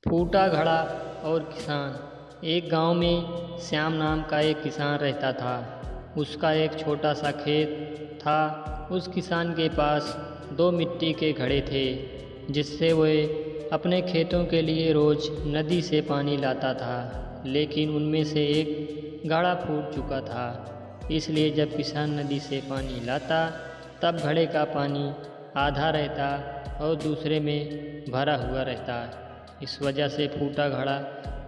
फूटा घड़ा और किसान। एक गांव में श्याम नाम का एक किसान रहता था। उसका एक छोटा सा खेत था। उस किसान के पास दो मिट्टी के घड़े थे, जिससे वह अपने खेतों के लिए रोज नदी से पानी लाता था। लेकिन उनमें से एक घड़ा फूट चुका था। इसलिए जब किसान नदी से पानी लाता तब घड़े का पानी आधा रहता और दूसरे में भरा हुआ रहता। इस वजह से फूटा घड़ा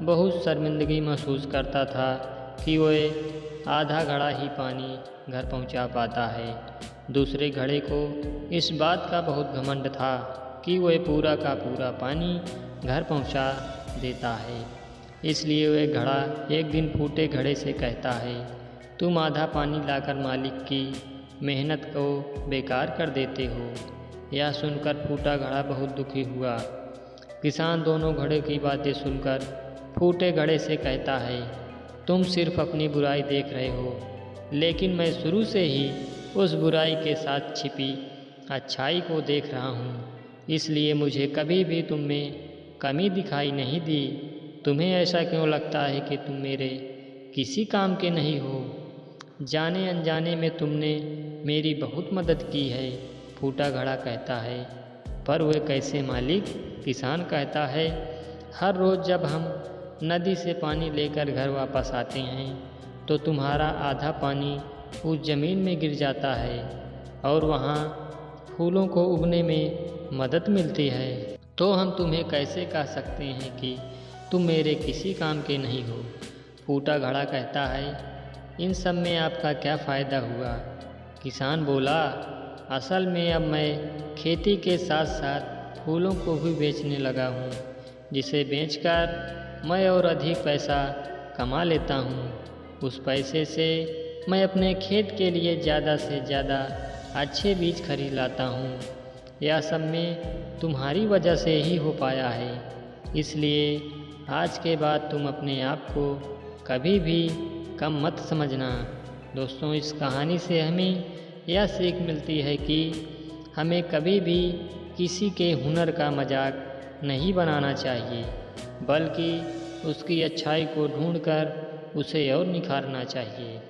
बहुत शर्मिंदगी महसूस करता था कि वह आधा घड़ा ही पानी घर पहुंचा पाता है। दूसरे घड़े को इस बात का बहुत घमंड था कि वह पूरा का पूरा पानी घर पहुंचा देता है। इसलिए वह घड़ा एक दिन फूटे घड़े से कहता है, तुम आधा पानी लाकर मालिक की मेहनत को बेकार कर देते हो। यह सुनकर फूटा घड़ा बहुत दुखी हुआ। किसान दोनों घड़े की बातें सुनकर फूटे घड़े से कहता है, तुम सिर्फ अपनी बुराई देख रहे हो, लेकिन मैं शुरू से ही उस बुराई के साथ छिपी अच्छाई को देख रहा हूँ। इसलिए मुझे कभी भी तुम में कमी दिखाई नहीं दी। तुम्हें ऐसा क्यों लगता है कि तुम मेरे किसी काम के नहीं हो? जाने अनजाने में तुमने मेरी बहुत मदद की है। फूटा घड़ा कहता है, पर वह कैसे मालिक? किसान कहता है, हर रोज़ जब हम नदी से पानी लेकर घर वापस आते हैं तो तुम्हारा आधा पानी उस ज़मीन में गिर जाता है और वहाँ फूलों को उगने में मदद मिलती है। तो हम तुम्हें कैसे कह सकते हैं कि तुम मेरे किसी काम के नहीं हो? फूटा घड़ा कहता है, इन सब में आपका क्या फ़ायदा हुआ? किसान बोला, असल में अब मैं खेती के साथ साथ फूलों को भी बेचने लगा हूँ, जिसे बेचकर मैं और अधिक पैसा कमा लेता हूँ। उस पैसे से मैं अपने खेत के लिए ज़्यादा से ज़्यादा अच्छे बीज खरीद लाता हूँ। यह सब में तुम्हारी वजह से ही हो पाया है। इसलिए आज के बाद तुम अपने आप को कभी भी कम मत समझना। दोस्तों, इस कहानी से हमें यह सीख मिलती है कि हमें कभी भी किसी के हुनर का मजाक नहीं बनाना चाहिए, बल्कि उसकी अच्छाई को ढूंढकर उसे और निखारना चाहिए।